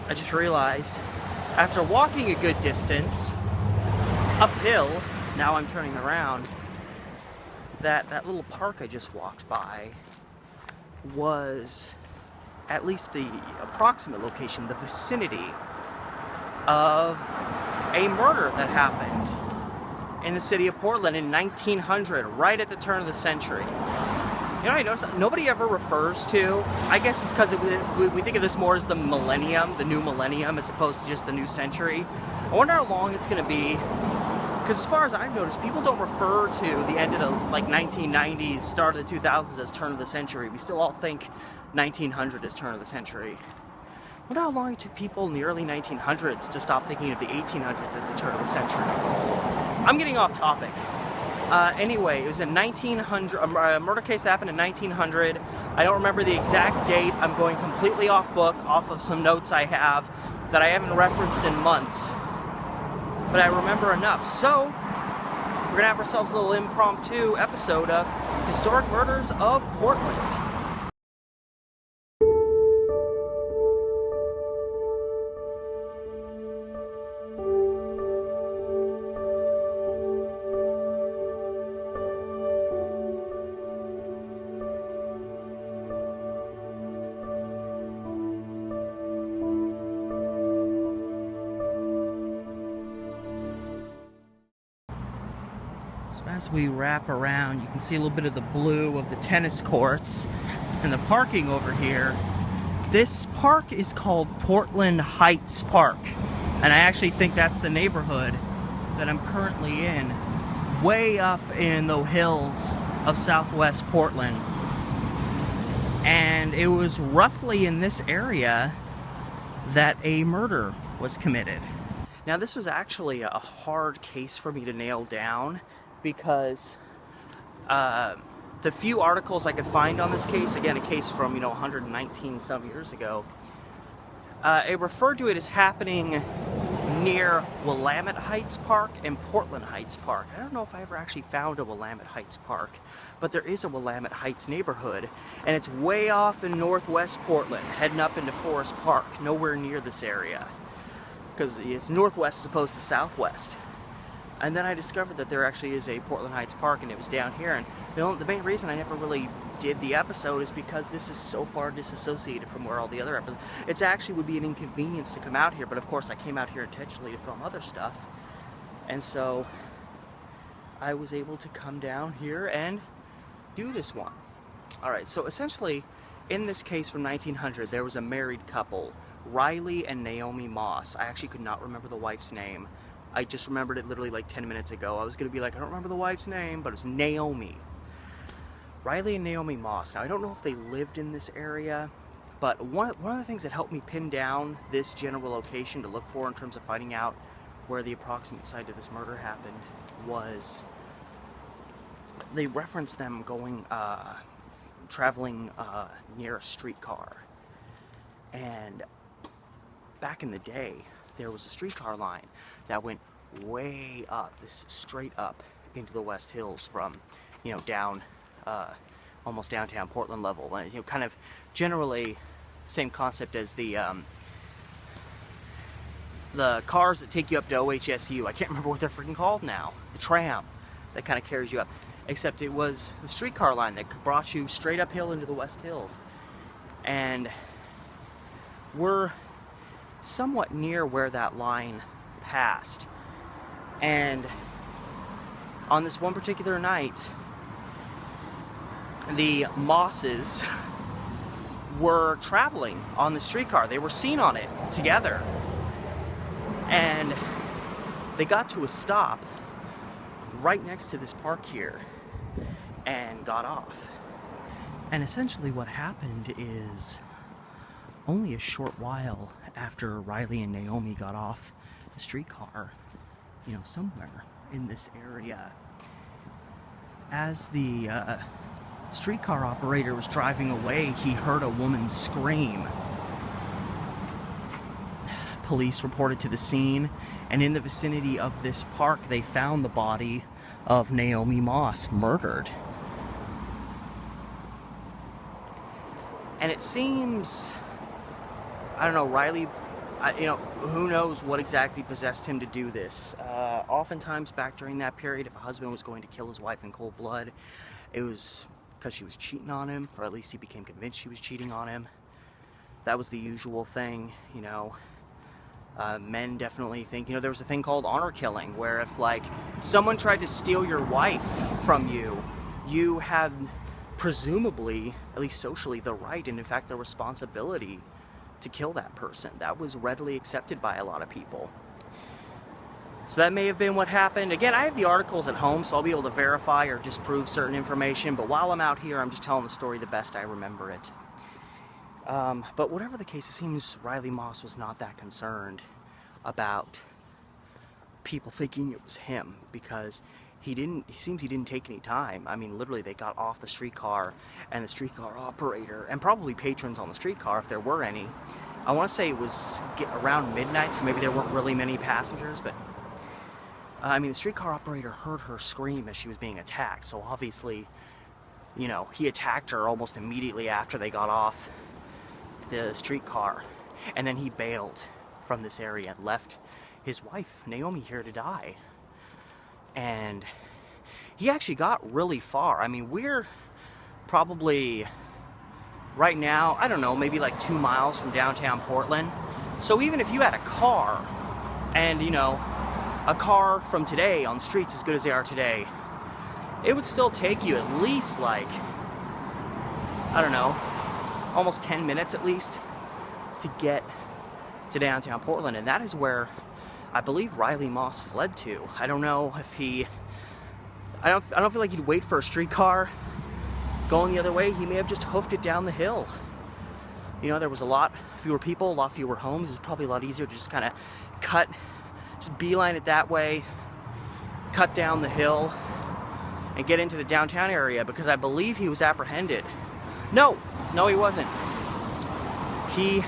I just realized, after walking a good distance uphill, now I'm turning around, that little park I just walked by was at least the approximate location, the vicinity of a murder that happened in the city of Portland in 1900, right at the turn of the century. You know, I noticed nobody ever refers to, I guess it's because we think of this more as the millennium, the new millennium, as opposed to just the new century. I wonder how long it's going to be, because as far as I've noticed, people don't refer to the end of the 1990s, start of the 2000s as turn of the century. We still all think 1900 is turn of the century. I wonder how long it took people in the early 1900s to stop thinking of the 1800s as the turn of the century. I'm getting off topic. Anyway, it was in 1900, a murder case happened in 1900. I don't remember the exact date. I'm going completely off book, off of some notes I have that I haven't referenced in months. But I remember enough. So, we're going to have ourselves a little impromptu episode of Historic Murders of Portland. As we wrap around, you can see a little bit of the blue of the tennis courts and the parking over here. This park is called Portland Heights Park, and I actually think that's the neighborhood that I'm currently in, way up in the hills of southwest Portland. And it was roughly in this area that a murder was committed. Now, this was actually a hard case for me to nail down, because the few articles I could find on this case, again, a case from 119 some years ago, it referred to it as happening near Willamette Heights Park and Portland Heights Park. I don't know if I ever actually found a Willamette Heights Park, but there is a Willamette Heights neighborhood, and it's way off in northwest Portland, heading up into Forest Park, nowhere near this area, because it's northwest as opposed to southwest. And then I discovered that there actually is a Portland Heights Park, and it was down here. And the main reason I never really did the episode is because this is so far disassociated from where all the other episodes. It actually would be an inconvenience to come out here, but of course I came out here intentionally to film other stuff. And so I was able to come down here and do this one. Alright, so essentially in this case from 1900, there was a married couple, Riley and Naomi Moss. I actually could not remember the wife's name. I just remembered it literally like 10 minutes ago. I was going to be like, I don't remember the wife's name, but it was Naomi. Riley and Naomi Moss. Now, I don't know if they lived in this area, but one of the things that helped me pin down this general location to look for in terms of finding out where the approximate site of this murder happened was they referenced them traveling near a streetcar. And back in the day, there was a streetcar line that went way up, this straight up into the West Hills from, down, almost downtown Portland level. And, kind of generally same concept as the cars that take you up to OHSU. I can't remember what they're freaking called now. The tram that kind of carries you up. Except it was the streetcar line that brought you straight uphill into the West Hills. And we're somewhat near where that line passed, and on this one particular night the Mosses were traveling on the streetcar. They were seen on it together, and they got to a stop right next to this park here and got off. And essentially what happened is, only a short while after Riley and Naomi got off the streetcar, somewhere in this area, as the streetcar operator was driving away, he heard a woman scream. Police reported to the scene, and in the vicinity of this park, they found the body of Naomi Moss, murdered. And it seems, I don't know, Riley, who knows what exactly possessed him to do this. Oftentimes back during that period, if a husband was going to kill his wife in cold blood, it was because she was cheating on him, or at least he became convinced she was cheating on him. That was the usual thing, you know. Men definitely think, there was a thing called honor killing, where if like someone tried to steal your wife from you, you had presumably, at least socially, the right and in fact the responsibility to kill that person. That was readily accepted by a lot of people. So that may have been what happened. Again, I have the articles at home, so I'll be able to verify or disprove certain information, but while I'm out here, I'm just telling the story the best I remember it. But whatever the case, it seems Riley Moss was not that concerned about people thinking it was him, because he seems he didn't take any time. I mean, literally, they got off the streetcar, and the streetcar operator, and probably patrons on the streetcar, if there were any, I want to say it was around midnight, so maybe there weren't really many passengers, but I mean, the streetcar operator heard her scream as she was being attacked, so obviously, he attacked her almost immediately after they got off the streetcar, and then he bailed from this area and left his wife, Naomi, here to die. And he actually got really far. I mean, we're probably, right now, I don't know, maybe like 2 miles from downtown Portland. So even if you had a car, and a car from today on streets as good as they are today, it would still take you at least like, I don't know, almost 10 minutes at least to get to downtown Portland. And that is where I believe Riley Moss fled to. I don't know if I don't feel like he'd wait for a streetcar going the other way. He may have just hoofed it down the hill. There was a lot fewer people, a lot fewer homes. It was probably a lot easier to just kind of just beeline it that way, cut down the hill, and get into the downtown area, because I believe he was apprehended. No, he wasn't. The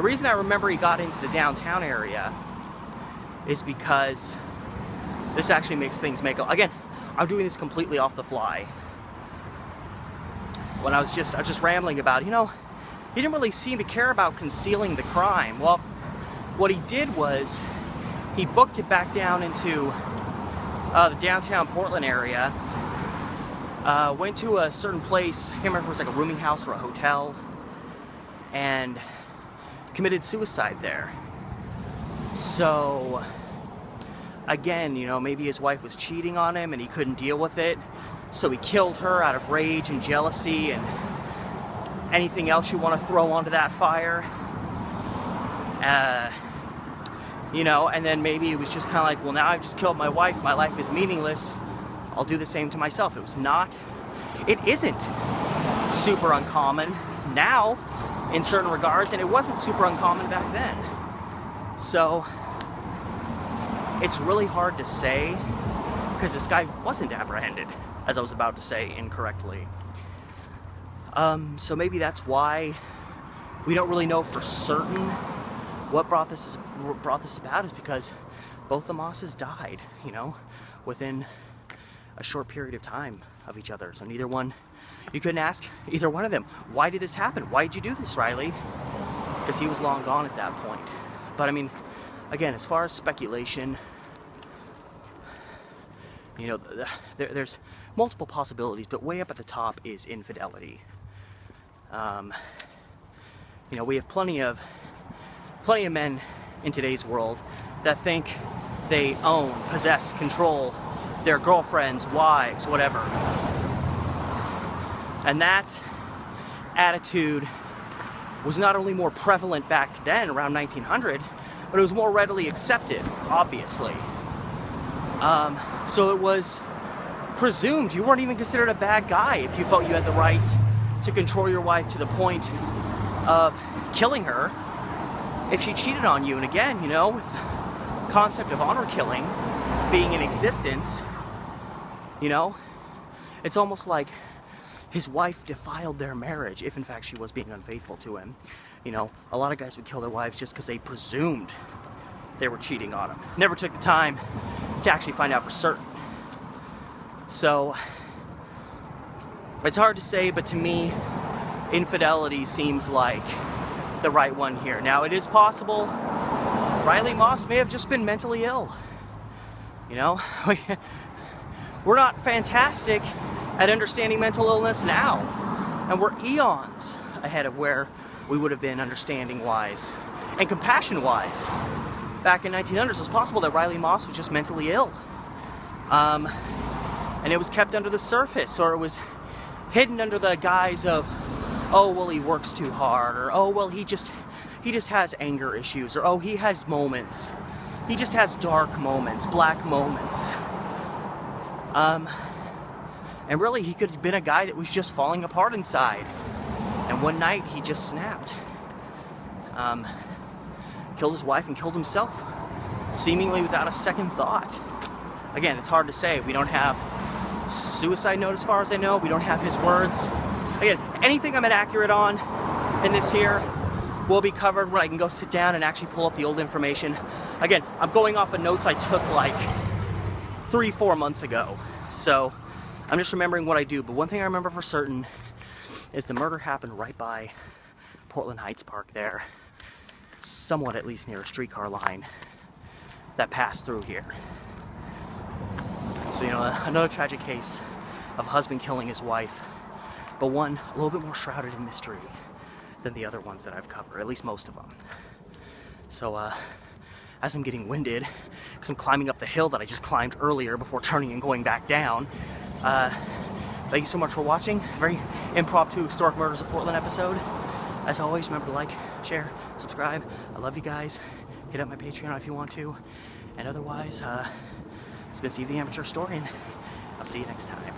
reason I remember he got into the downtown area is because this actually makes things again, I'm doing this completely off the fly. When I was just rambling about, he didn't really seem to care about concealing the crime. Well, what he did was he booked it back down into the downtown Portland area, went to a certain place, I can't remember if it was like a rooming house or a hotel, and committed suicide there. So again, maybe his wife was cheating on him and he couldn't deal with it, so he killed her out of rage and jealousy and anything else you want to throw onto that fire. And then maybe it was just kind of like, well, now I've just killed my wife, my life is meaningless, I'll do the same to myself. It isn't super uncommon now in certain regards, and it wasn't super uncommon back then. So it's really hard to say, because this guy wasn't apprehended, as I was about to say incorrectly. So maybe that's why we don't really know for certain what brought this about, is because both the Mosses died, within a short period of time of each other. So you couldn't ask either one of them, why did this happen? Why did you do this, Riley? Because he was long gone at that point. But I mean, again, as far as speculation, there's multiple possibilities, but way up at the top is infidelity. We have plenty of men in today's world that think they own, possess, control their girlfriends, wives, whatever. And that attitude was not only more prevalent back then, around 1900, but it was more readily accepted, obviously. So it was presumed you weren't even considered a bad guy if you felt you had the right to control your wife to the point of killing her if she cheated on you. And again, with the concept of honor killing being in existence, it's almost like his wife defiled their marriage if in fact she was being unfaithful to him. A lot of guys would kill their wives just because they presumed they were cheating on them. Never took the time to actually find out for certain. So it's hard to say, but to me, infidelity seems like the right one here. Now, it is possible Riley Moss may have just been mentally ill. You know, we're not fantastic at understanding mental illness now, and we're eons ahead of where we would have been understanding-wise and compassion-wise. Back in 1900s, it was possible that Riley Moss was just mentally ill. And it was kept under the surface, or it was hidden under the guise of, oh, well, he works too hard, or oh, well, he just has anger issues, or oh, he has moments. He just has dark moments, black moments. And really, he could have been a guy that was just falling apart inside. And one night, he just snapped. Killed his wife and killed himself, seemingly without a second thought. Again, it's hard to say. We don't have suicide note as far as I know. We don't have his words. Again, anything I'm inaccurate on in this here will be covered when I can go sit down and actually pull up the old information. Again, I'm going off of notes I took like 3-4 months ago. So I'm just remembering what I do. But one thing I remember for certain is the murder happened right by Portland Heights Park there. Somewhat at least near a streetcar line that passed through here. So, you know, another tragic case of a husband killing his wife, but one a little bit more shrouded in mystery than the other ones that I've covered, at least most of them. So, as I'm getting winded, because I'm climbing up the hill that I just climbed earlier before turning and going back down, thank you so much for watching. Very impromptu Historic Murders of Portland episode. As always, remember to like, share, subscribe. I love you guys. Hit up my Patreon if you want to. And otherwise, it's been Steve the Amateur Historian. I'll see you next time.